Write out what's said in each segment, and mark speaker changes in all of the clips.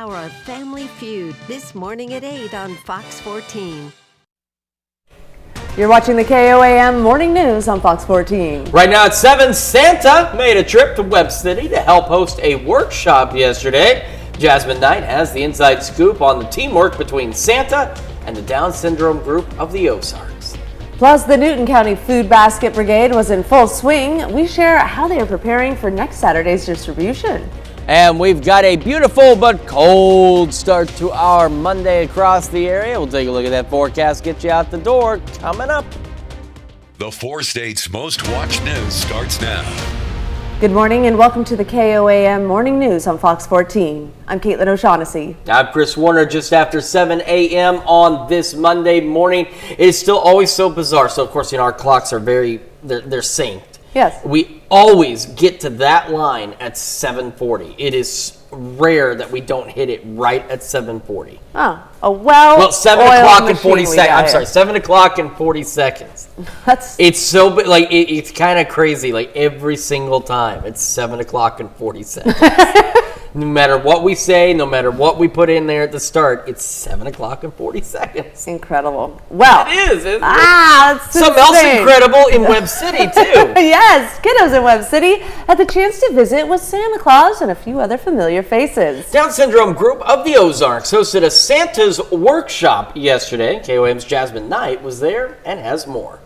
Speaker 1: Hour of Family Feud this morning at 8 on Fox 14.
Speaker 2: You're watching the KOAM Morning News on Fox 14.
Speaker 3: Right now at 7, Santa made a trip to Webb City to help host a workshop yesterday. Jasmine Knight has the inside scoop on the teamwork between Santa and the Down Syndrome Group of the Ozarks.
Speaker 2: Plus, the Newton County Food Basket Brigade was in full swing. We share how they are preparing for next Saturday's distribution.
Speaker 3: And we've got a beautiful but cold start to our Monday across the area. We'll take a look at that forecast, get you out the door, coming up.
Speaker 4: The 4 states' most watched news starts now.
Speaker 2: Good morning and welcome to the KOAM Morning News on Fox 14. I'm Caitlin O'Shaughnessy.
Speaker 3: I'm Chris Warner. Just after 7 a.m. on this Monday morning. It is still always so bizarre. So, of course, our clocks are they're synced.
Speaker 2: Yes.
Speaker 3: We always get to that line at 7:40. It is rare that we don't hit it right at 7:40.
Speaker 2: Oh, well,
Speaker 3: 7 o'clock and 40 seconds. I'm sorry, 7 o'clock and 40 seconds. It's so it's kind of crazy. Like every single time, it's 7 o'clock and 40 seconds. No matter what we say, no matter what we put in there at the start, it's 7 o'clock and 40 seconds.
Speaker 2: Incredible. Well,
Speaker 3: it is, isn't it?
Speaker 2: That's
Speaker 3: something else incredible in Webb City, too.
Speaker 2: Yes, kiddos in Webb City had the chance to visit with Santa Claus and a few other familiar faces.
Speaker 3: Down Syndrome Group of the Ozarks hosted a Santa's workshop yesterday. KOAM's Jasmine Knight was there and has more.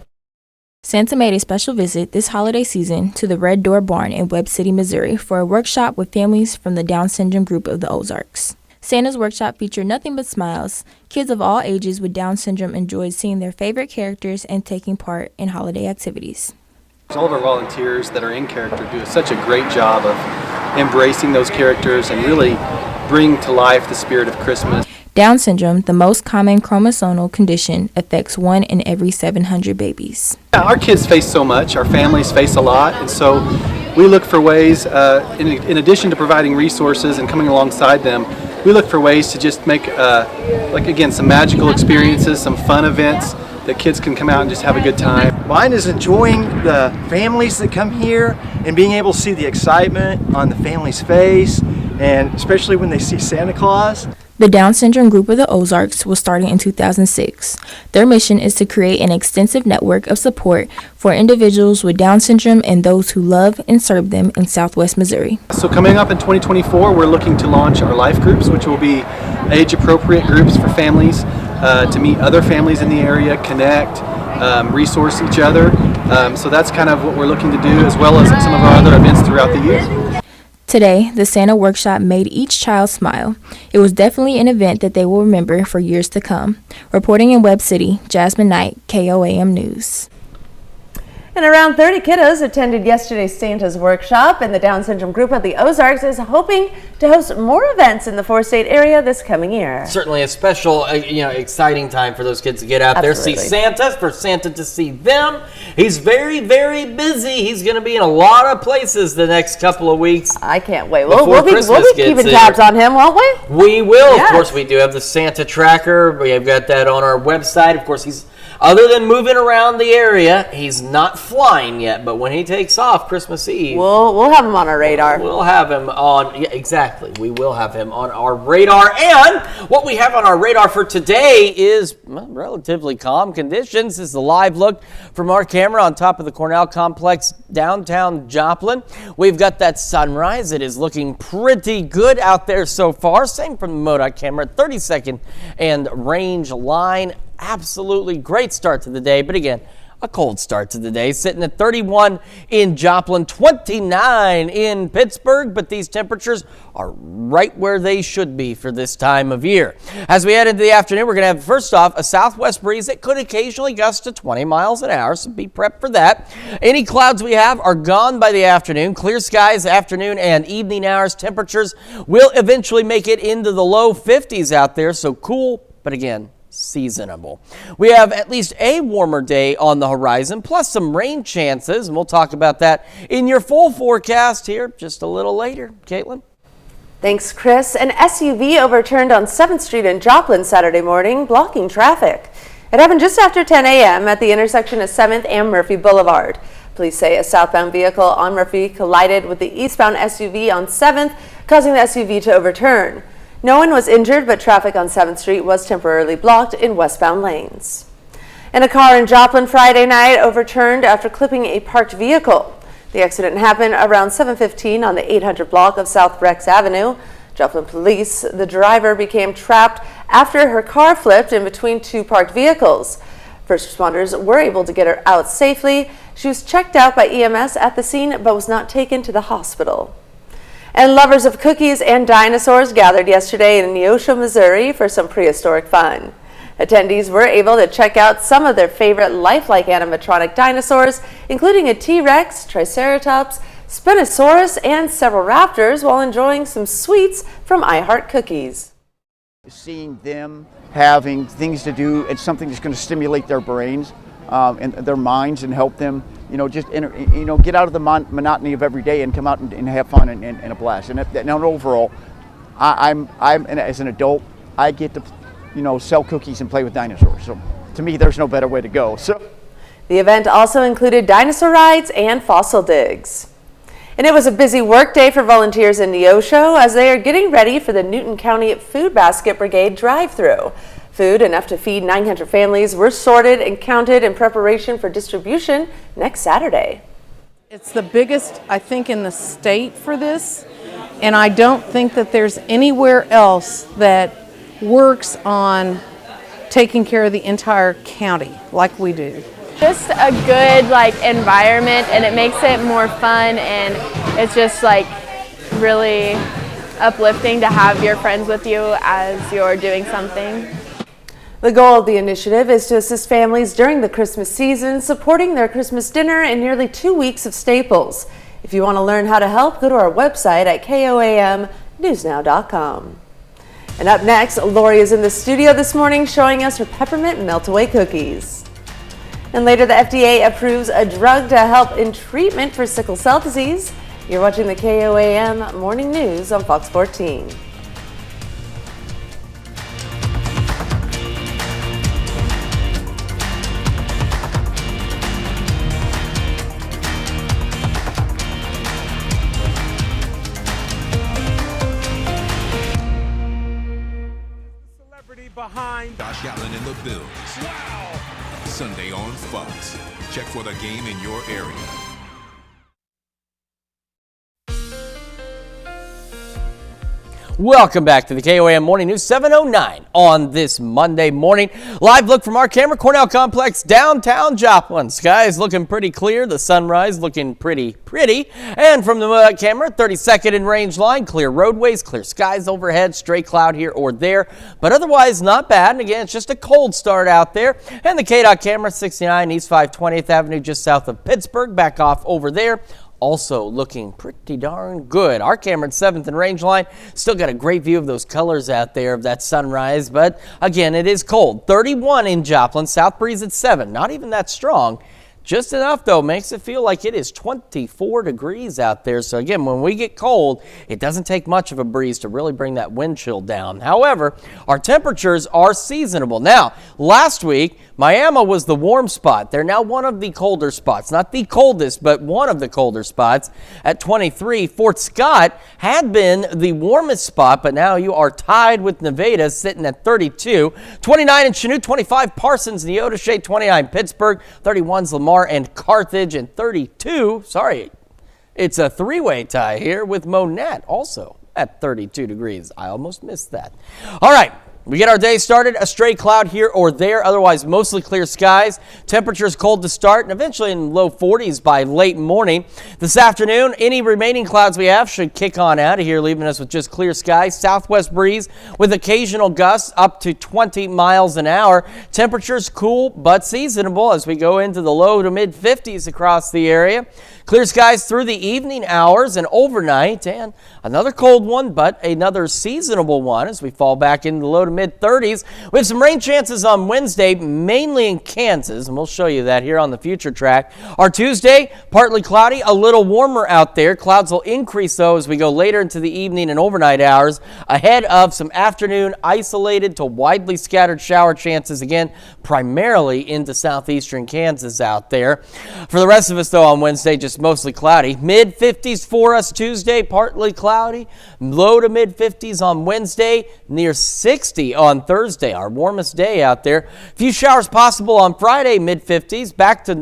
Speaker 5: Santa made a special visit this holiday season to the Red Door Barn in Webb City, Missouri for a workshop with families from the Down Syndrome Group of the Ozarks. Santa's workshop featured nothing but smiles. Kids of all ages with Down syndrome enjoyed seeing their favorite characters and taking part in holiday activities.
Speaker 6: All of our volunteers that are in character do such a great job of embracing those characters and really bring to life the spirit of Christmas.
Speaker 5: Down syndrome, the most common chromosomal condition, affects 1 in every 700 babies.
Speaker 6: Our kids face so much, our families face a lot, and so we look for ways, in addition to providing resources and coming alongside them, we look for ways to just make, some magical experiences, some fun events that kids can come out and just have a good time.
Speaker 7: Mine is enjoying the families that come here and being able to see the excitement on the family's face, and especially when they see Santa Claus.
Speaker 5: The Down Syndrome Group of the Ozarks was started in 2006. Their mission is to create an extensive network of support for individuals with Down syndrome and those who love and serve them in Southwest Missouri.
Speaker 6: So coming up in 2024, we're looking to launch our life groups, which will be age-appropriate groups for families to meet other families in the area, connect, resource each other. So that's kind of what we're looking to do, as well as some of our other events throughout the year.
Speaker 5: Today, the Santa workshop made each child smile. It was definitely an event that they will remember for years to come. Reporting in Webb City, Jasmine Knight, KOAM News.
Speaker 2: And around 30 kiddos attended yesterday's Santa's workshop, and the Down Syndrome Group of the Ozarks is hoping to host more events in the 4-state area this coming year.
Speaker 3: Certainly a special, exciting time for those kids to get out there, see Santa, for Santa to see them. He's very, very busy. He's going to be in a lot of places the next couple of weeks.
Speaker 2: I can't wait. We'll be keeping
Speaker 3: here.
Speaker 2: Tabs on him, won't we?
Speaker 3: We will. Yes. Of course, we do have the Santa tracker. We have got that on our website. Of course, other than moving around the area, he's not flying yet, but when he takes off Christmas Eve,
Speaker 2: we'll have him on our radar.
Speaker 3: We'll have him on, exactly. We will have him on our radar. And what we have on our radar for today is relatively calm conditions. This is a live look from our camera on top of the Cornell Complex, downtown Joplin. We've got that sunrise. It is looking pretty good out there so far. Same from the MODOT camera, 32nd and range line. Absolutely great start to the day, but again, a cold start to the day, sitting at 31 in Joplin, 29 in Pittsburgh, but these temperatures are right where they should be for this time of year. As we head into the afternoon, we're going to have, first off, a southwest breeze that could occasionally gust to 20 miles an hour, so be prepped for that. Any clouds we have are gone by the afternoon. Clear skies, afternoon and evening hours. Temperatures will eventually make it into the low 50s out there, so cool, but again, seasonable. We have at least a warmer day on the horizon, plus some rain chances, and we'll talk about that in your full forecast here just a little later. Caitlin?
Speaker 2: Thanks, Chris. An SUV overturned on 7th Street in Joplin Saturday morning, blocking traffic. It happened just after 10 a.m. at the intersection of 7th and Murphy Boulevard. Police say a southbound vehicle on Murphy collided with the eastbound SUV on 7th, causing the SUV to overturn. No one was injured, but traffic on 7th Street was temporarily blocked in westbound lanes. And a car in Joplin Friday night overturned after clipping a parked vehicle. The accident happened around 7:15 on the 800 block of South Rex Avenue. Joplin police, the driver became trapped after her car flipped in between two parked vehicles. First responders were able to get her out safely. She was checked out by EMS at the scene but was not taken to the hospital. And lovers of cookies and dinosaurs gathered yesterday in Neosho, Missouri for some prehistoric fun. Attendees were able to check out some of their favorite lifelike animatronic dinosaurs, including a T-Rex, Triceratops, Spinosaurus, and several raptors, while enjoying some sweets from iHeart Cookies.
Speaker 8: Seeing them having things to do and something that's going to stimulate their brains and their minds and help them, just get out of the monotony of every day and come out and have fun and a blast. And overall, I'm as an adult, I get to sell cookies and play with dinosaurs. So to me, there's no better way to go. So
Speaker 2: the event also included dinosaur rides and fossil digs. And it was a busy work day for volunteers in Neosho as they are getting ready for the Newton County Food Basket Brigade drive-through. Food enough to feed 900 families were sorted and counted in preparation for distribution next Saturday.
Speaker 9: It's the biggest, I think, in the state for this, and I don't think that there's anywhere else that works on taking care of the entire county like we do.
Speaker 10: Just a good environment, and it makes it more fun, and it's just really uplifting to have your friends with you as you're doing something.
Speaker 2: The goal of the initiative is to assist families during the Christmas season, supporting their Christmas dinner and nearly 2 weeks of staples. If you want to learn how to help, go to our website at koamnewsnow.com. And up next, Lori is in the studio this morning showing us her peppermint melt-away cookies. And later, the FDA approves a drug to help in treatment for sickle cell disease. You're watching the KOAM Morning News on Fox 14.
Speaker 11: Behind Josh Allen and the Bills. Wow! Sunday on Fox. Check for the game in your area.
Speaker 3: Welcome back to the KOAM Morning News, 7:09 on this Monday morning. Live look from our camera, Cornell Complex, downtown Joplin. Skies looking pretty clear, the sunrise looking pretty. And from the camera, 32nd and Range Line, clear roadways, clear skies overhead, stray cloud here or there, but otherwise not bad. And again, it's just a cold start out there. And the KDOT camera, 69 East 520th Avenue, just south of Pittsburgh, back off over there. Also looking pretty darn good. Our camera at 7th and Range Line still got a great view of those colors out there of that sunrise, but again, it is cold. 31 in Joplin, south breeze at 7, not even that strong. Just enough, though, makes it feel like it is 24 degrees out there. So again, when we get cold, it doesn't take much of a breeze to really bring that wind chill down. However, our temperatures are seasonable. Now, last week, Miami was the warm spot. They're now one of the colder spots. Not the coldest, but one of the colder spots at 23. Fort Scott had been the warmest spot, but now you are tied with Nevada sitting at 32. 29 in Chanute, 25 Parsons, Neodesha, 29 Pittsburgh, 31's Lamar and Carthage, and 32, it's a three-way tie here with Monette also at 32 degrees. I almost missed that. All right. We get our day started, a stray cloud here or there, otherwise mostly clear skies. Temperatures cold to start and eventually in low 40s by late morning. This afternoon, any remaining clouds we have should kick on out of here, leaving us with just clear skies. Southwest breeze with occasional gusts up to 20 miles an hour. Temperatures cool but seasonable as we go into the low to mid 50s across the area. Clear skies through the evening hours and overnight, and another cold one, but another seasonable one as we fall back into the low to mid 30s. We have some rain chances on Wednesday, mainly in Kansas, and we'll show you that here on the future track. Our Tuesday, partly cloudy, a little warmer out there. Clouds will increase, though, as we go later into the evening and overnight hours, ahead of some afternoon isolated to widely scattered shower chances, again, primarily into southeastern Kansas out there. For the rest of us, though, on Wednesday, just just mostly cloudy. Mid-50s for us Tuesday, partly cloudy. Low to mid-50s on Wednesday, near 60 on Thursday, our warmest day out there. A few showers possible on Friday, mid-50s. Back to,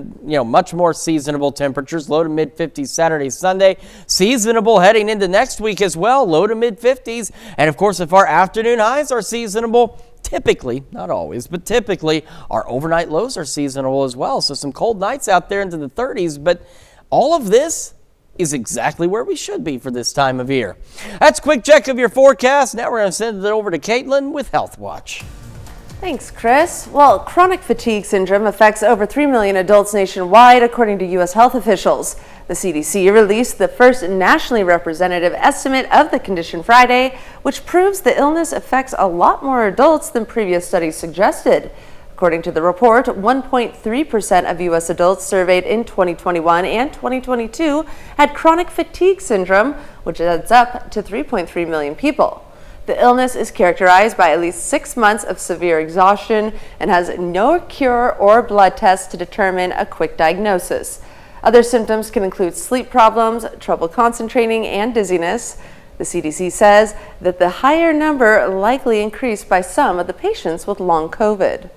Speaker 3: much more seasonable temperatures. Low to mid-50s Saturday, Sunday. Seasonable heading into next week as well. Low to mid-50s. And of course, if our afternoon highs are seasonable, typically, not always, but typically our overnight lows are seasonal as well. So some cold nights out there into the 30s, but all of this is exactly where we should be for this time of year. That's a quick check of your forecast. Now we're going to send it over to Caitlin with Health Watch.
Speaker 2: Thanks, Chris. Well, chronic fatigue syndrome affects over 3 million adults nationwide, according to U.S. health officials. The CDC released the first nationally representative estimate of the condition Friday, which proves the illness affects a lot more adults than previous studies suggested. According to the report, 1.3% of U.S. adults surveyed in 2021 and 2022 had chronic fatigue syndrome, which adds up to 3.3 million people. The illness is characterized by at least 6 months of severe exhaustion and has no cure or blood tests to determine a quick diagnosis. Other symptoms can include sleep problems, trouble concentrating, and dizziness. The CDC says that the higher number likely increased by some of the patients with long COVID.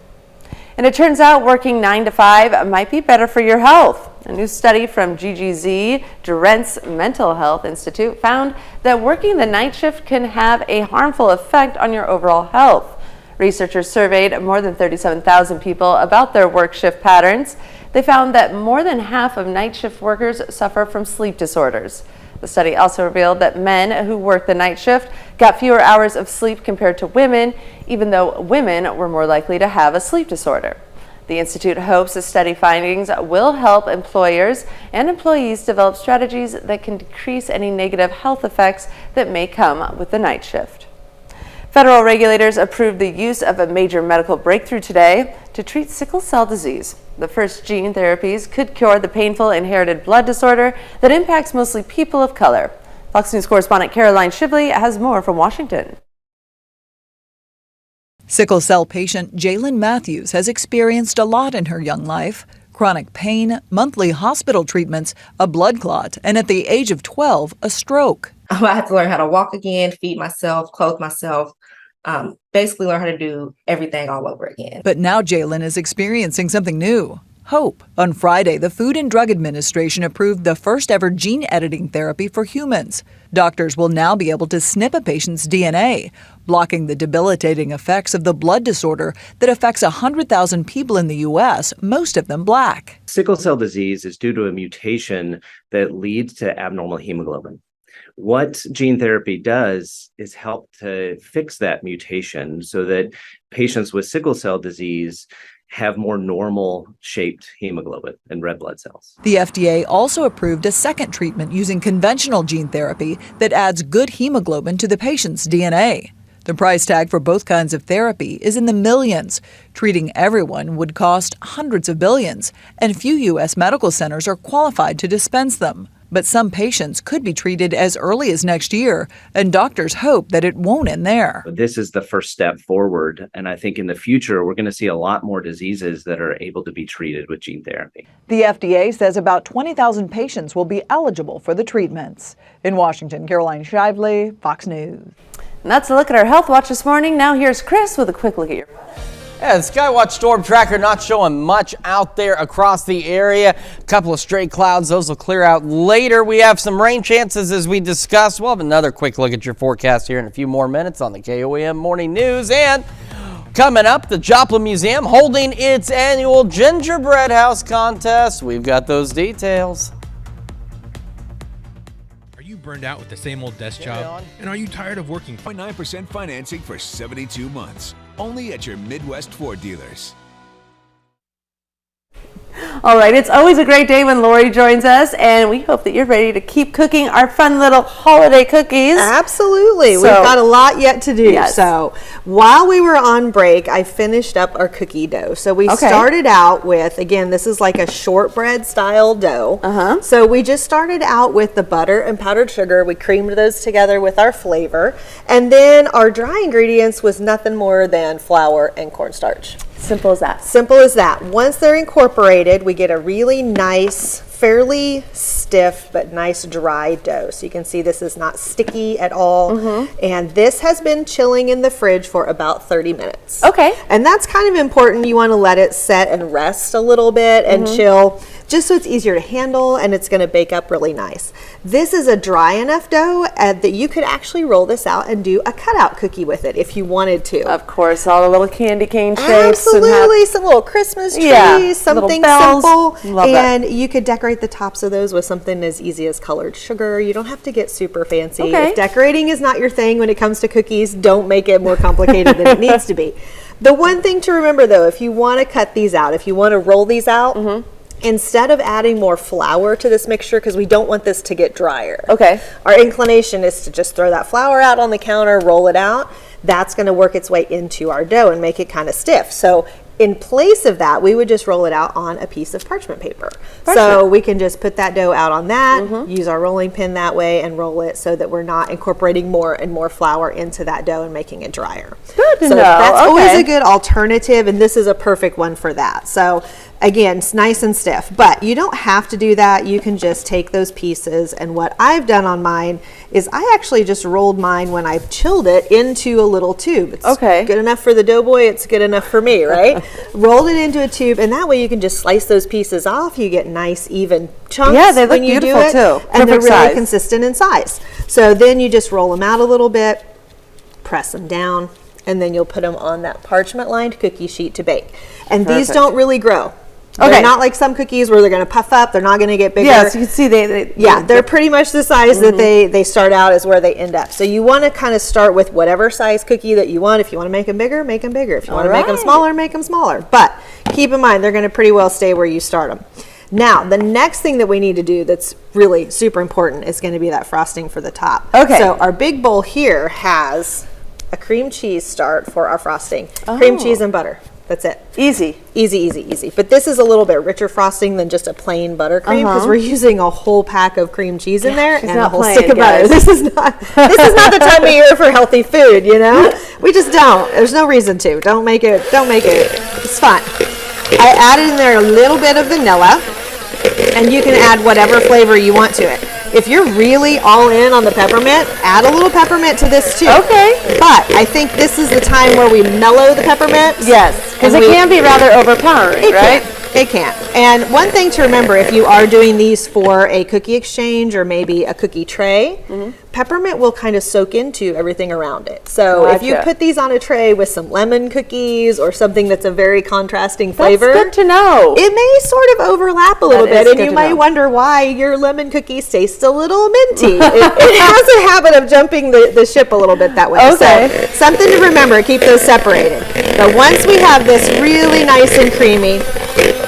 Speaker 2: And it turns out working 9 to 5 might be better for your health. A new study from GGZ, Durrance Mental Health Institute, found that working the night shift can have a harmful effect on your overall health. Researchers surveyed more than 37,000 people about their work shift patterns. They found that more than half of night shift workers suffer from sleep disorders. The study also revealed that men who worked the night shift got fewer hours of sleep compared to women, even though women were more likely to have a sleep disorder. The Institute hopes the study findings will help employers and employees develop strategies that can decrease any negative health effects that may come with the night shift. Federal regulators approved the use of a major medical breakthrough today to treat sickle cell disease. The first gene therapies could cure the painful inherited blood disorder that impacts mostly people of color. Fox News correspondent Caroline Shively has more from Washington.
Speaker 12: Sickle cell patient Jalen Matthews has experienced a lot in her young life: chronic pain, monthly hospital treatments, a blood clot, and at the age of 12, a stroke.
Speaker 13: I had to learn how to walk again, feed myself, clothe myself, basically learn how to do everything all over again.
Speaker 12: But now Jalen is experiencing something new: hope. On Friday, the Food and Drug Administration approved the first ever gene editing therapy for humans. Doctors will now be able to snip a patient's DNA, blocking the debilitating effects of the blood disorder that affects 100,000 people in the U.S., most of them Black.
Speaker 14: Sickle cell disease is due to a mutation that leads to abnormal hemoglobin. What gene therapy does is help to fix that mutation so that patients with sickle cell disease have more normal shaped hemoglobin and red blood cells.
Speaker 12: The FDA also approved a second treatment using conventional gene therapy that adds good hemoglobin to the patient's DNA. The price tag for both kinds of therapy is in the millions. Treating everyone would cost hundreds of billions, and few U.S. medical centers are qualified to dispense them. But some patients could be treated as early as next year, and doctors hope that it won't end there.
Speaker 14: This is the first step forward, and I think in the future we're going to see a lot more diseases that are able to be treated with gene therapy.
Speaker 12: The FDA says about 20,000 patients will be eligible for the treatments. In Washington, Caroline Shively, Fox News.
Speaker 2: And that's a look at our Health Watch this morning. Now here's Chris with a quick look at your weather.
Speaker 3: Yeah, the Skywatch Storm Tracker not showing much out there across the area. A couple of stray clouds. Those will clear out later. We have some rain chances as we discussed. We'll have another quick look at your forecast here in a few more minutes on the KOAM Morning News. And coming up, the Joplin Museum holding its annual Gingerbread House contest. We've got those details.
Speaker 15: Burned out with the same old desk job? And are you tired of working
Speaker 11: 0.9% financing for 72 months? Only at your Midwest Ford dealers.
Speaker 2: All right, it's always a great day when Lori joins us, and we hope that you're ready to keep cooking our fun little holiday cookies.
Speaker 16: Absolutely. We've got a lot yet to do.
Speaker 2: Yes.
Speaker 16: So while we were on break, I finished up our cookie dough. So we started out with, again, this is like a shortbread style dough. So we just started out with the butter and powdered sugar. We creamed those together with our flavor. And then our dry ingredients was nothing more than flour and cornstarch.
Speaker 2: Simple as that.
Speaker 16: Simple as that. Once they're incorporated, we get a really nice, fairly stiff but nice dry dough. So you can see this is not sticky at all. And this has been chilling in the fridge for about 30 minutes.
Speaker 2: Okay.
Speaker 16: And that's kind of important. You want to let it set and rest a little bit and chill, just so it's easier to handle and it's going to bake up really nice. This is a dry enough dough that you could actually roll this out and do a cutout cookie with it if you wanted to.
Speaker 2: Of course, all the little candy cane shapes.
Speaker 16: Absolutely, some little Christmas trees, something simple.
Speaker 2: Love
Speaker 16: and
Speaker 2: that.
Speaker 16: you could decorate the tops of those with something as easy as colored sugar. You don't have to get super fancy.
Speaker 2: Okay.
Speaker 16: If decorating is not your thing when it comes to cookies, don't make it more complicated than it needs to be. The one thing to remember though, if you want to cut these out, if you want to roll these out, instead of adding more flour to this mixture, because we don't want this to get drier.
Speaker 2: Okay.
Speaker 16: Our inclination is to just throw that flour out on the counter, roll it out. That's going to work its way into our dough and make it kind of stiff. So in place of that, we would just roll it out on a piece of parchment paper. So we can just put that dough out on that, use our rolling pin that way and roll it so that we're not incorporating more and more flour into that dough and making it drier.
Speaker 2: Good to know.
Speaker 16: That's always
Speaker 2: Okay.
Speaker 16: a good alternative, and this is a perfect one for that. So again, it's nice and stiff, but you don't have to do that. You can just take those pieces, and what I've done on mine is I actually just rolled mine when I've chilled it into a little tube. It's good enough for the doughboy, it's good enough for me, right? Rolled it into a tube, and that way you can just slice those pieces off. You get nice even chunks.
Speaker 2: Yeah, they look
Speaker 16: when you do
Speaker 2: beautiful
Speaker 16: it,
Speaker 2: too.
Speaker 16: and they're
Speaker 2: Perfect
Speaker 16: really
Speaker 2: size.
Speaker 16: consistent in size. So then you just roll them out a little bit, press them down, and then you'll put them on that parchment lined cookie sheet to bake. And these
Speaker 2: Perfect.
Speaker 16: don't really grow.
Speaker 2: Okay.
Speaker 16: They're not like some cookies where they're going to puff up. They're not going to get bigger.
Speaker 2: Yeah, so you can see
Speaker 16: they're pretty much the size that they start out is where they end up. So you want to kind of start with whatever size cookie that you want. If you want to make them bigger, make them bigger. If you want to make them smaller, make them smaller. But keep in mind, they're going to pretty well stay where you start them. Now, the next thing that we need to do that's really super important is going to be that frosting for the top.
Speaker 2: Okay.
Speaker 16: So our big bowl here has a cream cheese start for our frosting. Cream cheese and butter. That's it.
Speaker 2: Easy.
Speaker 16: Easy, easy, easy. But this is a little bit richer frosting than just a plain buttercream because we're using a whole pack of cream cheese in there
Speaker 2: she's
Speaker 16: and a
Speaker 2: not
Speaker 16: whole
Speaker 2: playing,
Speaker 16: stick of butter.
Speaker 2: guys.
Speaker 16: This is not the time of year for healthy food, you know? We just don't. There's no reason to. Don't make it. It's fun. I added in there a little bit of vanilla, and you can add whatever flavor you want to it. If you're really all in on the peppermint, add a little peppermint to this too.
Speaker 2: Okay.
Speaker 16: But I think this is the time where we mellow the peppermint.
Speaker 2: Yes, because it can be rather overpowering, right?
Speaker 16: It can. And one thing to remember, if you are doing these for a cookie exchange or maybe a cookie tray, peppermint will kind of soak into everything around it. So if you
Speaker 2: Gotcha.
Speaker 16: put these on a tray with some lemon cookies or something that's a very contrasting flavor,
Speaker 2: That's good to know.
Speaker 16: it may sort of overlap a little
Speaker 2: That
Speaker 16: bit,
Speaker 2: is
Speaker 16: and
Speaker 2: good
Speaker 16: you
Speaker 2: to
Speaker 16: might
Speaker 2: know.
Speaker 16: wonder why your lemon cookies taste a little minty. It has a habit of jumping the ship a little bit that way.
Speaker 2: Okay.
Speaker 16: So something to remember, keep those separated. But once we have this really nice and creamy,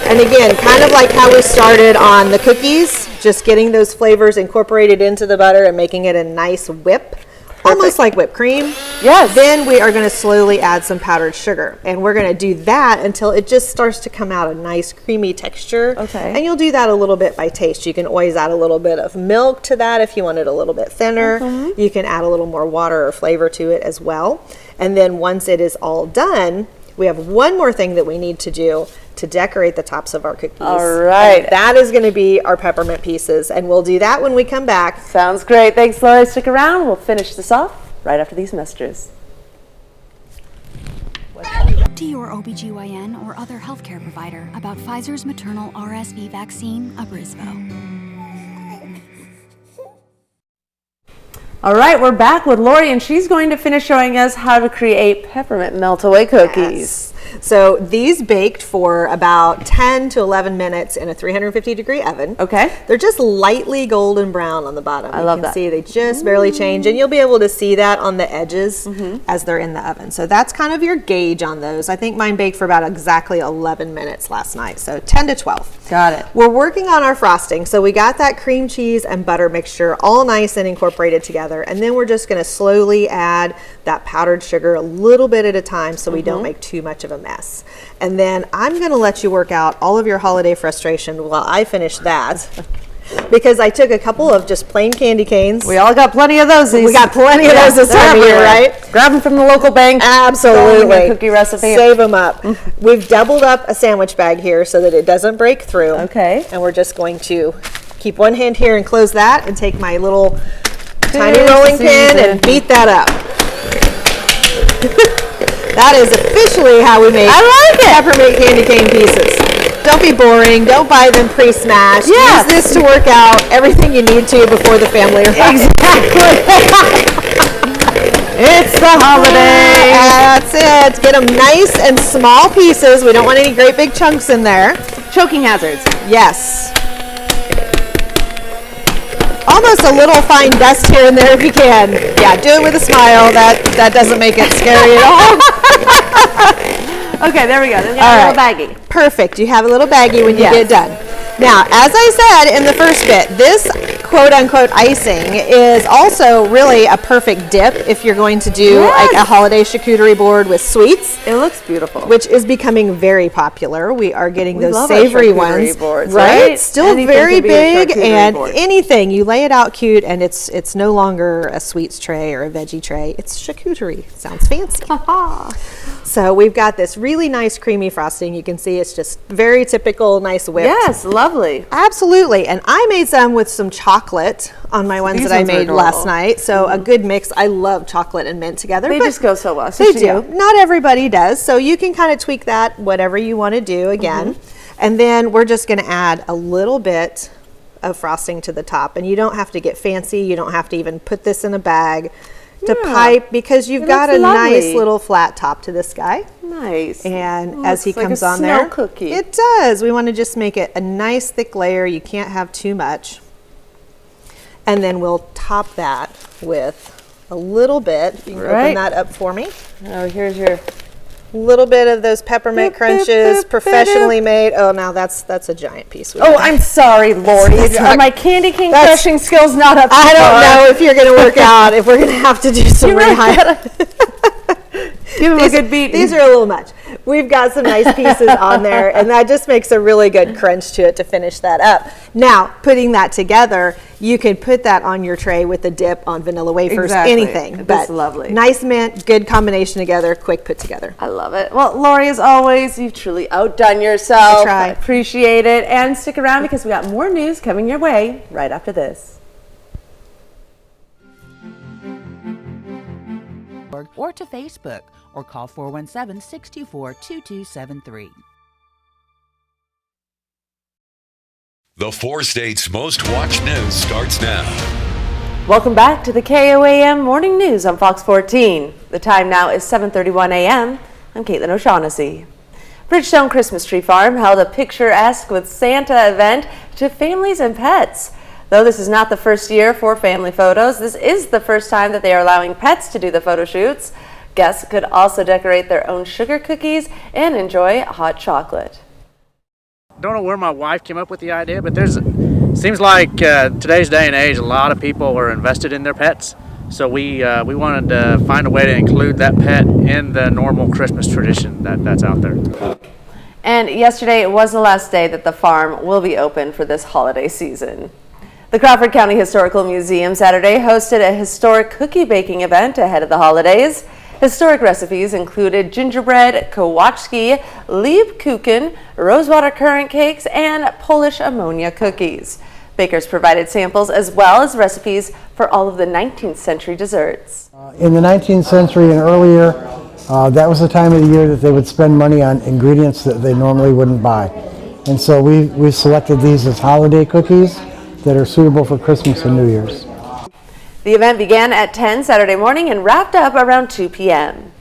Speaker 16: and again, kind of like how we started on the cookies, just getting those flavors incorporated into the butter and making it a nice whip, almost like whipped cream.
Speaker 2: Yes.
Speaker 16: Then we are going to slowly add some powdered sugar, and we're going to do that until it just starts to come out a nice creamy texture.
Speaker 2: Okay.
Speaker 16: And you'll do that a little bit by taste. You can always add a little bit of milk to that if you want it a little bit thinner. You can add a little more water or flavor to it as well. And then once it is all done, we have one more thing that we need to do to decorate the tops of our cookies.
Speaker 2: All right.
Speaker 16: And that is going to be our peppermint pieces, and we'll do that when we come back.
Speaker 2: Sounds great. Thanks, Laura. Stick around. We'll finish this off right after these messages.
Speaker 17: To your OBGYN or other healthcare provider about Pfizer's maternal RSV vaccine, Abrysvo.
Speaker 2: All right, we're back with Lori, and she's going to finish showing us how to create peppermint melt-away cookies.
Speaker 16: So these baked for about 10 to 11 minutes in a 350-degree oven.
Speaker 2: Okay.
Speaker 16: They're just lightly golden brown on the bottom.
Speaker 2: I love
Speaker 16: You can
Speaker 2: that.
Speaker 16: see they just barely change, and you'll be able to see that on the edges as they're in the oven. So that's kind of your gauge on those. I think mine baked for about exactly 11 minutes last night, so 10 to 12.
Speaker 2: Got it.
Speaker 16: We're working on our frosting. So we got that cream cheese and butter mixture all nice and incorporated together, and then we're just going to slowly add that powdered sugar a little bit at a time so we don't make too much of a mess. And then I'm going to let you work out all of your holiday frustration while I finish that. because I took a couple of just plain candy canes.
Speaker 2: We all got plenty of those.
Speaker 16: We got plenty of those this time of year, right?
Speaker 2: Grab them from the local bank.
Speaker 16: Absolutely.
Speaker 2: Cookie recipe.
Speaker 16: Save them up. We've doubled up a sandwich bag here so that it doesn't break through.
Speaker 2: Okay.
Speaker 16: And we're just going to keep one hand here and close that and take my little tiny rolling pin and beat that up. That is officially how we make peppermint candy cane pieces. Don't be boring. Don't buy them pre-smashed. Use this to work out everything you need to before the family arrives.
Speaker 2: Exactly. It's the holiday.
Speaker 16: That's it. Get them nice and small pieces. We don't want any great big chunks in there.
Speaker 2: Choking hazards.
Speaker 16: Yes. Almost a little fine dust here and there if you can. Yeah, do it with a smile. That doesn't make it scary at all.
Speaker 2: Okay, there we go. Then we got a little baggie.
Speaker 16: Perfect. You have a little baggie when you get done. Now, as I said in the first bit, this quote-unquote icing is also really a perfect dip if you're going to do like a holiday charcuterie board with sweets.
Speaker 2: It looks beautiful.
Speaker 16: Which is becoming very popular. We are getting those
Speaker 2: love
Speaker 16: savory
Speaker 2: our charcuterie
Speaker 16: ones.
Speaker 2: boards,
Speaker 16: right? Still
Speaker 2: Anything
Speaker 16: very
Speaker 2: can be a
Speaker 16: big,
Speaker 2: charcuterie
Speaker 16: and
Speaker 2: board.
Speaker 16: anything. You lay it out cute, and it's no longer a sweets tray or a veggie tray. It's charcuterie. Sounds fancy. So we've got this really nice creamy frosting. You can see it's just very typical, nice whipped.
Speaker 2: Yes, lovely.
Speaker 16: Absolutely. And I made some with some chocolate on my ones
Speaker 2: These
Speaker 16: that I
Speaker 2: ones are
Speaker 16: made
Speaker 2: adorable.
Speaker 16: last night. So a good mix. I love chocolate and mint together.
Speaker 2: They
Speaker 16: but
Speaker 2: just go so well.
Speaker 16: They do. Not everybody does. So you can kind of tweak that, whatever you want to do again. And then we're just going to add a little bit of frosting to the top. And you don't have to get fancy. You don't have to even put this in a bag to pipe, because you've got a nice little flat top to this guy.
Speaker 2: Nice.
Speaker 16: And as he
Speaker 2: Looks like
Speaker 16: comes
Speaker 2: a
Speaker 16: on
Speaker 2: snow
Speaker 16: there,
Speaker 2: cookie.
Speaker 16: it does. We want to just make it a nice thick layer. You can't have too much. And then we'll top that with a little bit. You can open that up for me.
Speaker 2: Oh, here's your
Speaker 16: little bit of those peppermint crunches, professionally made. Oh, now that's a giant piece.
Speaker 2: Oh, I'm sorry, Lori. Are my candy cane crushing skills not up to
Speaker 16: I don't
Speaker 2: par?
Speaker 16: know if you're going to work out, if we're going to have to do some
Speaker 2: You really
Speaker 16: Give them a good beat. These are a little much. We've got some nice pieces on there, and that just makes a really good crunch to it to finish that up. Now, putting that together, you can put that on your tray with a dip on vanilla wafers, anything.
Speaker 2: That's lovely.
Speaker 16: Nice mint, good combination together, quick put together.
Speaker 2: I love it. Well, Lori, as always, you've truly outdone yourself.
Speaker 16: I try.
Speaker 2: I appreciate it. And stick around because we got more news coming your way right after this.
Speaker 18: Or to Facebook, or call 417-624-2273.
Speaker 4: The 4 states' most watched news starts now.
Speaker 2: Welcome back to the KOAM Morning News on Fox 14. The time now is 7:31 a.m. I'm Caitlin O'Shaughnessy. Bridgestone Christmas Tree Farm held a Picture-esque with Santa event to families and pets. Though this is not the first year for family photos, this is the first time that they are allowing pets to do the photo shoots. Guests could also decorate their own sugar cookies and enjoy hot chocolate.
Speaker 19: Don't know where my wife came up with the idea, but seems like today's day and age, a lot of people are invested in their pets. So we wanted to find a way to include that pet in the normal Christmas tradition that's out there.
Speaker 2: And yesterday was the last day that the farm will be open for this holiday season. The Crawford County Historical Museum Saturday hosted a historic cookie baking event ahead of the holidays. Historic recipes included gingerbread, kowalski, Lebkuchen, rosewater currant cakes, and Polish ammonia cookies. Bakers provided samples as well as recipes for all of the 19th century desserts.
Speaker 20: In the 19th century and earlier, that was the time of the year that they would spend money on ingredients that they normally wouldn't buy. And so we selected these as holiday cookies that are suitable for Christmas and New Year's.
Speaker 2: The event began at 10 Saturday morning and wrapped up around 2 p.m.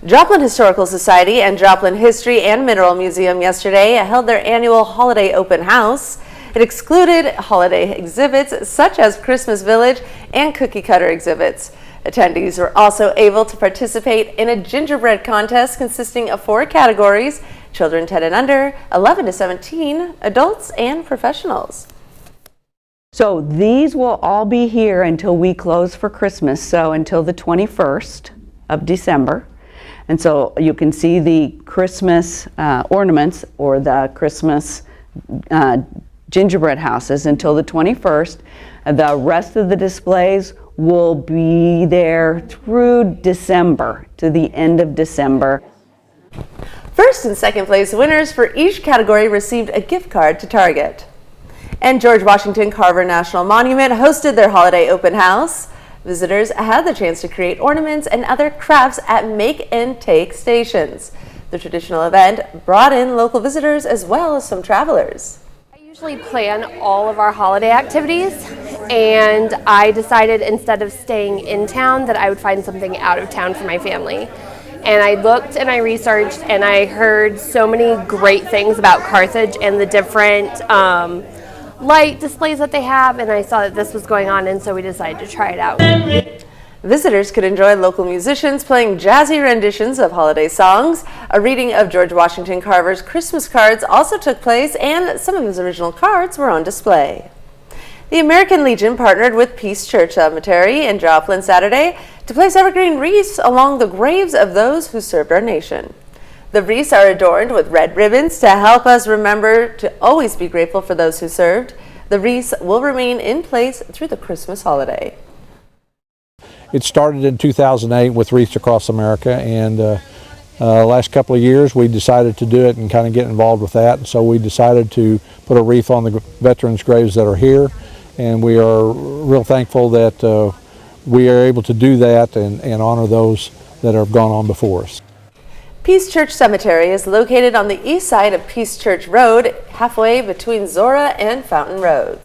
Speaker 2: Joplin Historical Society and Joplin History and Mineral Museum yesterday held their annual holiday open house. It excluded holiday exhibits such as Christmas Village and cookie cutter exhibits. Attendees were also able to participate in a gingerbread contest consisting of 4 categories: children 10 and under, 11 to 17, adults, and professionals.
Speaker 21: So these will all be here until we close for Christmas, so until the 21st of December. And so you can see the Christmas ornaments or the Christmas gingerbread houses until the 21st. The rest of the displays will be there through December, to the end of December.
Speaker 2: First and second place winners for each category received a gift card to Target. And George Washington Carver National Monument hosted their holiday open house. Visitors had the chance to create ornaments and other crafts at make and take stations. The traditional event brought in local visitors as well as some travelers.
Speaker 1: I usually plan all of our holiday activities, and I decided instead of staying in town that I would find something out of town for my family. And I looked and I researched and I heard so many great things about Carthage and the different light displays that they have, and I saw that this was going on, and so we decided to try it out.
Speaker 2: Visitors could enjoy local musicians playing jazzy renditions of holiday songs. A reading of George Washington Carver's Christmas cards also took place, and some of his original cards were on display. The American Legion partnered with Peace Church Cemetery in Joplin Saturday to place evergreen wreaths along the graves of those who served our nation. The wreaths are adorned with red ribbons to help us remember to always be grateful for those who served. The wreaths will remain in place through the Christmas holiday.
Speaker 22: It started in 2008 with Wreaths Across America, and last couple of years we decided to do it and kind of get involved with that. And so we decided to put a wreath on the veterans' graves that are here, and we are real thankful that we are able to do that and honor those that have gone on before us.
Speaker 2: Peace Church Cemetery is located on the east side of Peace Church Road, halfway between Zora and Fountain Road.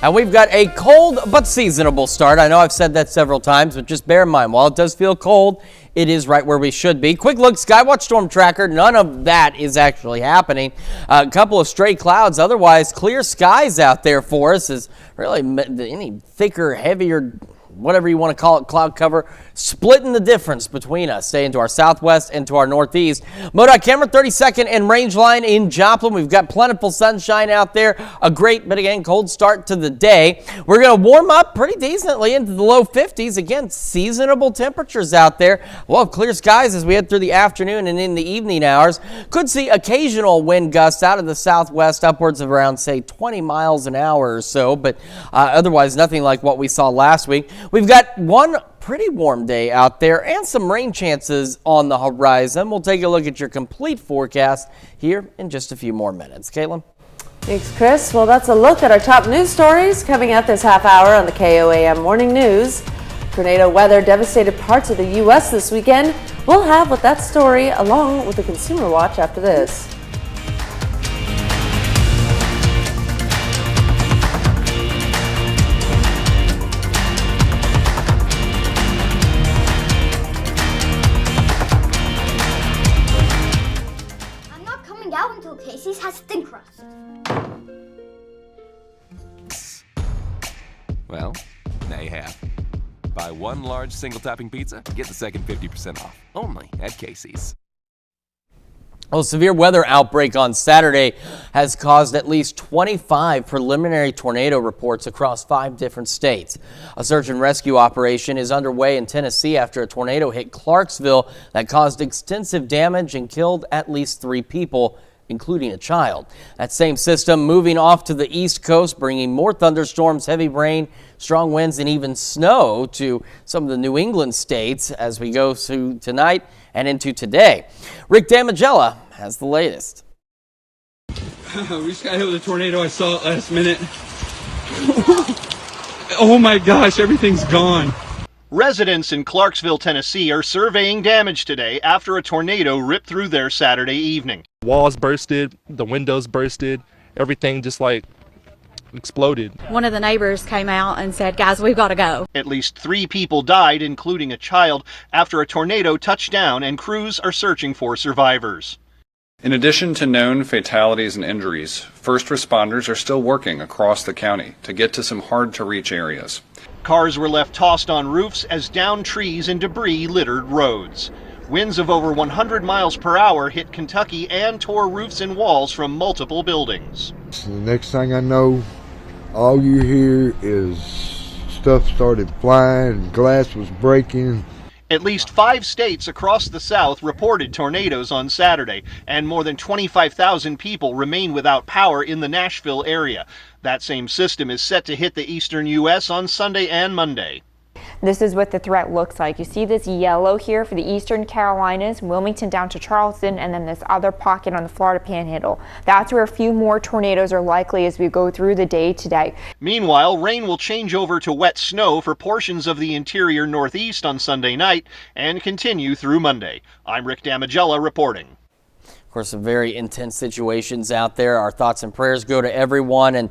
Speaker 3: And we've got a cold but seasonable start. I know I've said that several times, but just bear in mind, while it does feel cold, it is right where we should be. Quick look, Skywatch Storm Tracker, none of that is actually happening. A couple of stray clouds, otherwise clear skies out there for us. Is really any thicker, heavier, whatever you want to call it, cloud cover, splitting the difference between us, staying to our southwest and to our northeast. MoDOT camera 32nd and Rangeline in Joplin. We've got plentiful sunshine out there. A great, but again, cold start to the day. We're going to warm up pretty decently into the low 50s. Again, seasonable temperatures out there. We'll have clear skies as we head through the afternoon and in the evening hours. Could see occasional wind gusts out of the southwest, upwards of around, say, 20 miles an hour or so, but otherwise nothing like what we saw last week. We've got one pretty warm day out there and some rain chances on the horizon. We'll take a look at your complete forecast here in just a few more minutes. Caitlin?
Speaker 2: Thanks, Chris. Well, that's a look at our top news stories coming up this half hour on the KOAM Morning News. Tornado weather devastated parts of the U.S. this weekend. We'll have with that story along with the Consumer Watch after this.
Speaker 23: Out until Casey's has thin crust.
Speaker 24: Well, now you have. Buy one large single topping pizza, get the second 50% off. Only at Casey's.
Speaker 3: Well, a severe weather outbreak on Saturday has caused at least 25 preliminary tornado reports across 5 different states. A search and rescue operation is underway in Tennessee after a tornado hit Clarksville that caused extensive damage and killed at least 3 people, including a child. That same system moving off to the East Coast, bringing more thunderstorms, heavy rain, strong winds, and even snow to some of the New England states as we go through tonight and into today. Rick Damigella has the latest.
Speaker 25: We just got hit with a tornado. I saw it last minute. Oh my gosh, everything's gone.
Speaker 26: Residents in Clarksville, Tennessee are surveying damage today after a tornado ripped through there Saturday evening.
Speaker 27: Walls bursted, the windows bursted, everything just like exploded.
Speaker 28: One of the neighbors came out and said, "Guys, we've got to go."
Speaker 26: At least 3 people died, including a child, after a tornado touched down, and crews are searching for survivors.
Speaker 29: In addition to known fatalities and injuries, first responders are still working across the county to get to some hard-to-reach areas.
Speaker 26: Cars were left tossed on roofs as downed trees and debris littered roads. Winds of over 100 miles per hour hit Kentucky and tore roofs and walls from multiple buildings.
Speaker 30: The next thing I know, all you hear is stuff started flying, glass was breaking.
Speaker 26: At least 5 states across the South reported tornadoes on Saturday, and more than 25,000 people remain without power in the Nashville area. That same system is set to hit the eastern U.S. on Sunday and Monday.
Speaker 5: This is what the threat looks like. You see this yellow here for the eastern Carolinas, Wilmington down to Charleston, and then this other pocket on the Florida Panhandle. That's where a few more tornadoes are likely as we go through the day today.
Speaker 26: Meanwhile, rain will change over to wet snow for portions of the interior Northeast on Sunday night and continue through Monday. I'm Rick Damigella reporting.
Speaker 3: Of course, some very intense situations out there. Our thoughts and prayers go to everyone. And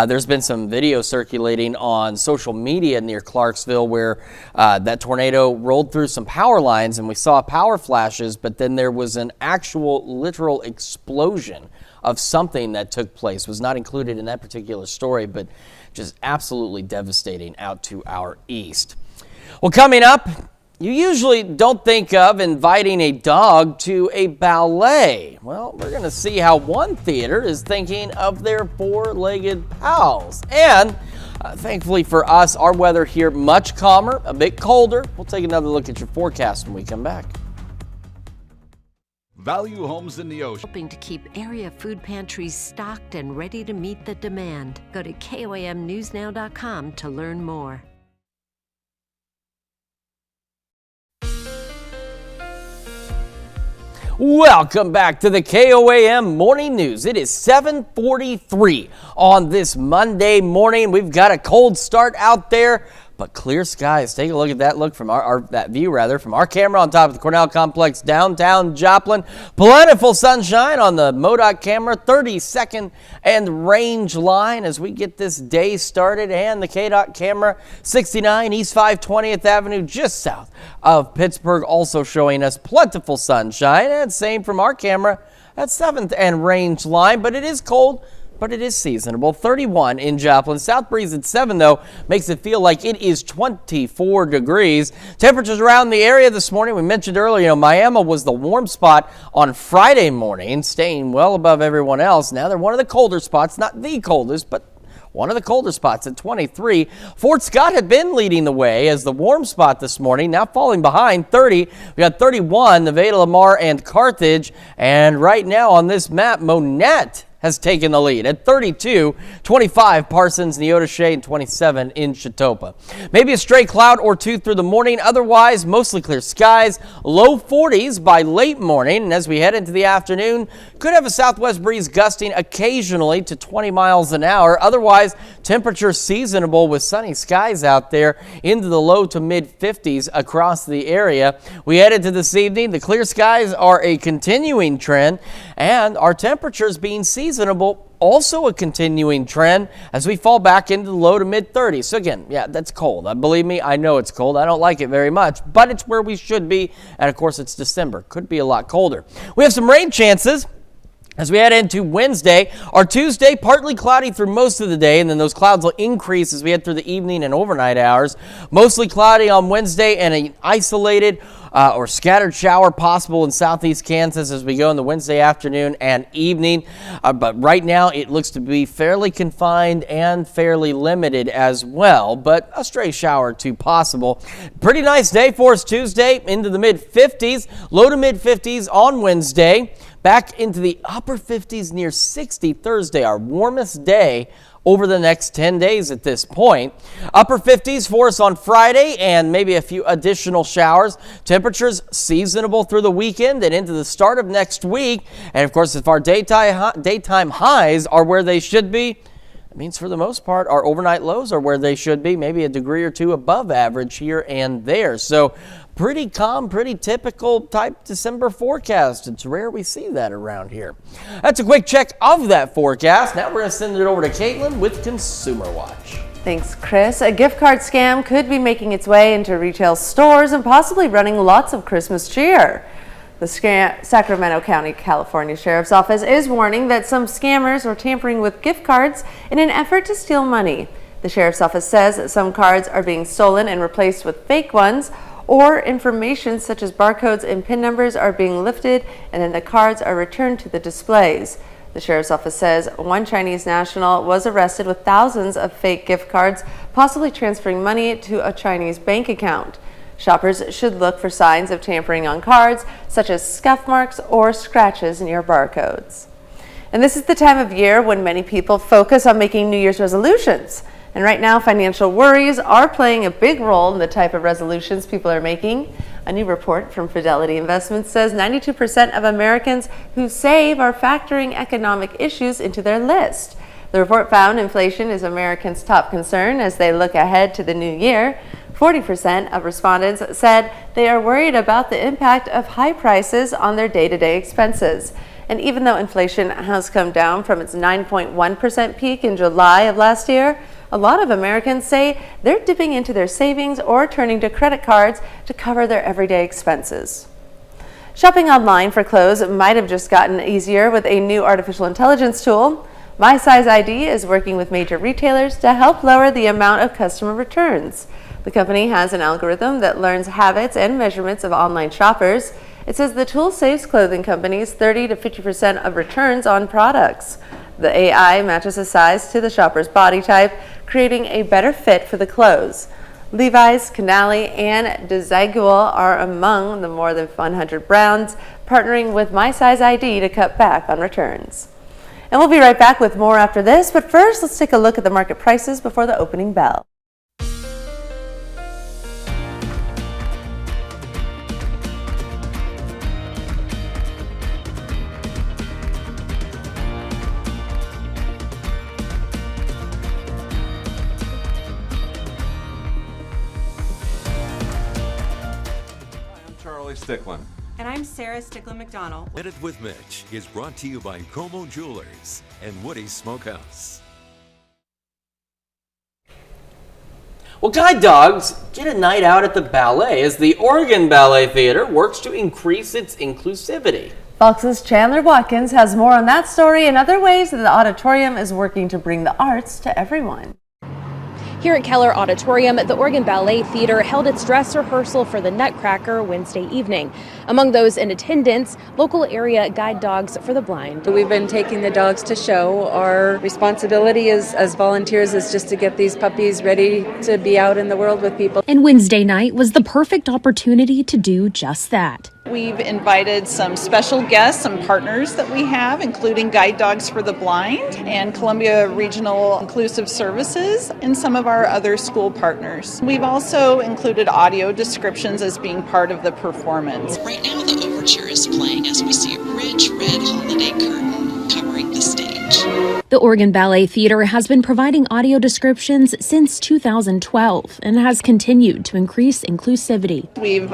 Speaker 3: there's been some video circulating on social media near Clarksville where that tornado rolled through some power lines and we saw power flashes, but then there was an actual literal explosion of something that took place. It was not included in that particular story, but just absolutely devastating out to our east. Well, coming up, you usually don't think of inviting a dog to a ballet. Well, we're going to see how one theater is thinking of their four-legged pals. And thankfully for us, our weather here much calmer, a bit colder. We'll take another look at your forecast when we come back.
Speaker 6: Value Homes in Neosho.
Speaker 7: Hoping to keep area food pantries stocked and ready to meet the demand. Go to KOAMnewsnow.com to learn more.
Speaker 3: Welcome back to the KOAM Morning News. It is 7:43 on this Monday morning. We've got a cold start out there, but clear skies. Take a look at that look from that view from our camera on top of the Cornell Complex, downtown Joplin. Plentiful sunshine on the MoDOT camera, 32nd and Range line as we get this day started, and the KDOT camera, 69 East 520th Avenue, just south of Pittsburgh, also showing us plentiful sunshine, and same from our camera at 7th and Range line, but it is cold. But it is seasonable. 31 in Joplin. South breeze at 7, though, makes it feel like it is 24 degrees. Temperatures around the area this morning, we mentioned earlier, Miami was the warm spot on Friday morning, staying well above everyone else. Now they're one of the colder spots, not the coldest, but one of the colder spots at 23. Fort Scott had been leading the way as the warm spot this morning, now falling behind 30. We got 31, Nevada, Lamar, and Carthage. And right now on this map, Monette has taken the lead at 32, 25 Parsons, Neodesha, and 27 in Chetopa. Maybe a stray cloud or two through the morning. Otherwise, mostly clear skies. Low 40s by late morning. And as we head into the afternoon, could have a southwest breeze gusting occasionally to 20 miles an hour. Otherwise, temperature seasonable with sunny skies out there into the low to mid 50s across the area. We head into this evening. The clear skies are a continuing trend, and our temperatures being seasonable, also a continuing trend as we fall back into the low to mid 30s. So again, yeah, that's cold. Believe me, I know it's cold. I don't like it very much, but it's where we should be. And of course, it's December. Could be a lot colder. We have some rain chances as we head into Wednesday. Our Tuesday, partly cloudy through most of the day, and then those clouds will increase as we head through the evening and overnight hours. Mostly cloudy on Wednesday and an isolated or scattered shower possible in southeast Kansas as we go in the Wednesday afternoon and evening. But right now it looks to be fairly confined and fairly limited as well, but a stray shower or two possible. Pretty nice day for us Tuesday, into the mid 50s, low to mid 50s on Wednesday. Back into the upper 50s near 60 Thursday, our warmest day over the next 10 days at this point. Upper 50s for us on Friday and maybe a few additional showers. Temperatures seasonable through the weekend and into the start of next week. And of course, if our daytime highs are where they should be, it means for the most part our overnight lows are where they should be, maybe a degree or two above average here and there. So pretty calm, pretty typical type December forecast. It's rare we see that around here. That's a quick check of that forecast. Now we're going to send it over to Caitlin with Consumer Watch.
Speaker 2: Thanks, Chris. A gift card scam could be making its way into retail stores and possibly running lots of Christmas cheer. The Sacramento County, California Sheriff's Office is warning that some scammers are tampering with gift cards in an effort to steal money. The Sheriff's Office says that some cards are being stolen and replaced with fake ones, or information such as barcodes and PIN numbers are being lifted and then the cards are returned to the displays. The Sheriff's Office says one Chinese national was arrested with thousands of fake gift cards, possibly transferring money to a Chinese bank account. Shoppers should look for signs of tampering on cards, such as scuff marks or scratches near barcodes. And this is the time of year when many people focus on making New Year's resolutions. And right now, financial worries are playing a big role in the type of resolutions people are making. A new report from Fidelity Investments says 92% of Americans who save are factoring economic issues into their list. The report found inflation is Americans' top concern as they look ahead to the new year. 40% of respondents said they are worried about the impact of high prices on their day-to-day expenses. And even though inflation has come down from its 9.1% peak in July of last year, a lot of Americans say they're dipping into their savings or turning to credit cards to cover their everyday expenses. Shopping online for clothes might have just gotten easier with a new artificial intelligence tool. My Size ID is working with major retailers to help lower the amount of customer returns. The company has an algorithm that learns habits and measurements of online shoppers. It says the tool saves clothing companies 30 to 50% of returns on products. The AI matches the size to the shopper's body type, creating a better fit for the clothes. Levi's, Canali, and Desigual are among the more than 100 brands partnering with My Size ID to cut back on returns. And we'll be right back with more after this, but first let's take a look at the market prices before the opening bell.
Speaker 6: Sticklin.
Speaker 8: And I'm Sarah Sticklin-McDonald.
Speaker 4: Minute with Mitch is brought to you by Como Jewelers and Woody's Smokehouse.
Speaker 3: Well, guide dogs get a night out at the ballet as the Oregon Ballet Theater works to increase its inclusivity.
Speaker 2: Fox's Chandler Watkins has more on that story and other ways that the auditorium is working to bring the arts to everyone.
Speaker 9: Here at Keller Auditorium, the Oregon Ballet Theater held its dress rehearsal for the Nutcracker Wednesday evening. Among those in attendance, local area guide dogs for the blind.
Speaker 10: We've been taking the dogs to show. Our responsibility as volunteers is just to get these puppies ready to be out in the world with people.
Speaker 9: And Wednesday night was the perfect opportunity to do just that.
Speaker 11: We've invited some special guests, some partners that we have, including Guide Dogs for the Blind and Columbia Regional Inclusive Services and some of our other school partners. We've also included audio descriptions as being part of the performance.
Speaker 12: Right now the overture is playing as we see a rich red holiday curtain covering the stage.
Speaker 9: The Oregon Ballet Theater has been providing audio descriptions since 2012 and has continued to increase inclusivity.
Speaker 11: We've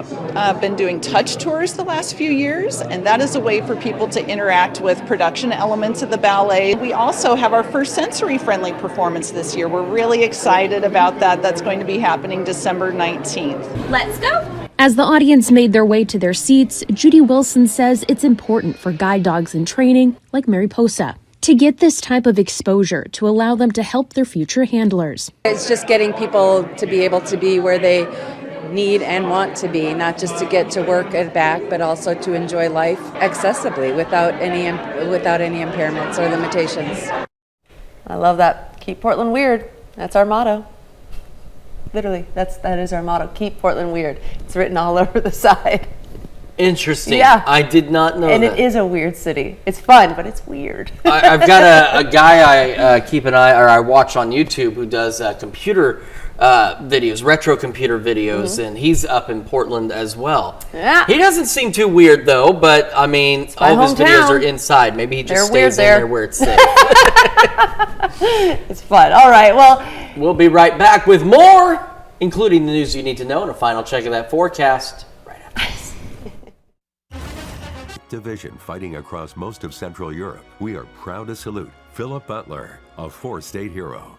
Speaker 11: been doing touch tours the last few years, and that is a way for people to interact with production elements of the ballet. We also have our first sensory-friendly performance this year. We're really excited about that. That's going to be happening December 19th.
Speaker 9: Let's go! As the audience made their way to their seats, Judy Wilson says it's important for guide dogs in training, like Mariposa, to get this type of exposure to allow them to help their future handlers.
Speaker 10: It's just getting people to be able to be where they need and want to be, not just to get to work and back, but also to enjoy life accessibly without any impairments or limitations.
Speaker 2: I love that. Keep Portland weird. That's our motto. Literally, that is our motto. Keep Portland weird. It's written all over the side.
Speaker 3: Interesting.
Speaker 2: Yeah.
Speaker 3: I did not know
Speaker 2: and
Speaker 3: that.
Speaker 2: And it is a weird city. It's fun, but it's weird.
Speaker 3: I've got a guy I keep an eye, or I watch on YouTube, who does computer videos, retro computer videos, and he's up in Portland as well.
Speaker 2: Yeah.
Speaker 3: He doesn't seem too weird though, but I mean, all of his videos are inside. Maybe he just stays in there where it's safe.
Speaker 2: It's fun. All right, well,
Speaker 3: we'll be right back with more, including the news you need to know and a final check of that forecast right after this.
Speaker 4: Division fighting across most of Central Europe. We are proud to salute Philip Butler, a four-state hero.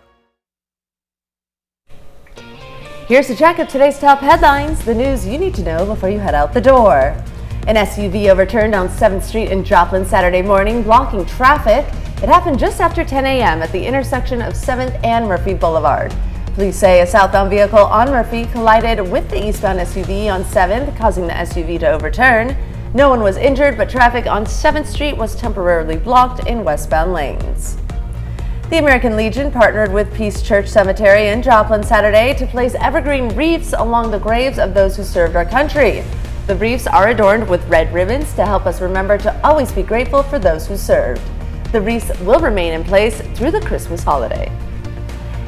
Speaker 2: Here's a check of today's top headlines, the news you need to know before you head out the door. An SUV overturned on 7th Street in Joplin Saturday morning, blocking traffic. It happened just after 10 a.m. at the intersection of 7th and Murphy Boulevard. Police say a southbound vehicle on Murphy collided with the eastbound SUV on 7th, causing the SUV to overturn. No one was injured, but traffic on 7th Street was temporarily blocked in westbound lanes. The American Legion partnered with Peace Church Cemetery in Joplin Saturday to place evergreen wreaths along the graves of those who served our country. The wreaths are adorned with red ribbons to help us remember to always be grateful for those who served. The wreaths will remain in place through the Christmas holiday.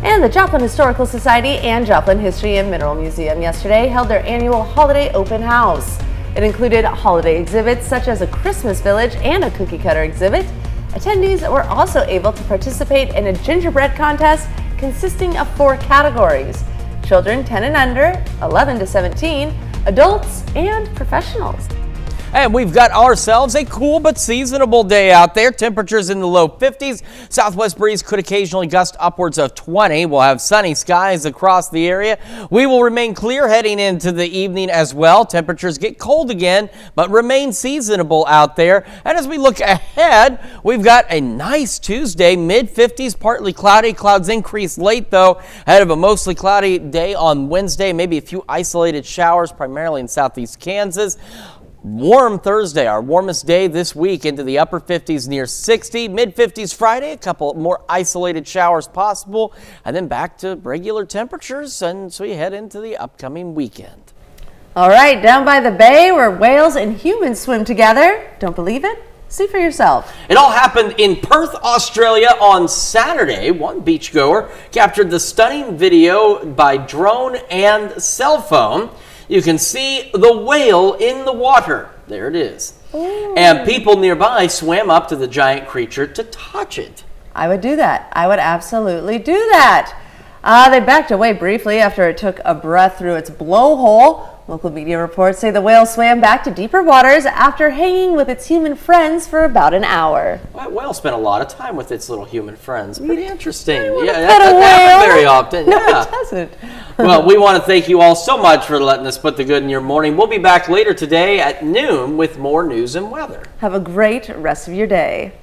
Speaker 2: And the Joplin Historical Society and Joplin History and Mineral Museum yesterday held their annual holiday open house. It included holiday exhibits such as a Christmas village and a cookie cutter exhibit. Attendees were also able to participate in a gingerbread contest consisting of 4 categories: children 10 and under, 11 to 17, adults, and professionals.
Speaker 3: And we've got ourselves a cool but seasonable day out there. Temperatures in the low 50s. Southwest breeze could occasionally gust upwards of 20. We'll have sunny skies across the area. We will remain clear heading into the evening as well. Temperatures get cold again, but remain seasonable out there. And as we look ahead, we've got a nice Tuesday, mid-50s, partly cloudy. Clouds increase late, though, ahead of a mostly cloudy day on Wednesday. Maybe a few isolated showers, primarily in southeast Kansas. Warm Thursday, our warmest day this week, into the upper 50s near 60. Mid-50s Friday, a couple more isolated showers possible, and then back to regular temperatures as we head into the upcoming weekend.
Speaker 2: All right, down by the bay where whales and humans swim together. Don't believe it? See for yourself.
Speaker 3: It all happened in Perth, Australia on Saturday. One beachgoer captured the stunning video by drone and cell phone. You can see the whale in the water. There it is. Ooh. And people nearby swam up to the giant creature to touch it.
Speaker 2: I would do that. I would absolutely do that. They backed away briefly after it took a breath through its blowhole. Local media reports say the whale swam back to deeper waters after hanging with its human friends for about an hour.
Speaker 3: That whale spent a lot of time with its little human friends. Pretty interesting.
Speaker 2: Yeah, that happens
Speaker 3: very often.
Speaker 2: No,
Speaker 3: yeah.
Speaker 2: it doesn't.
Speaker 3: Well, we want to thank you all so much for letting us put the good in your morning. We'll be back later today at noon with more news and weather.
Speaker 2: Have a great rest of your day.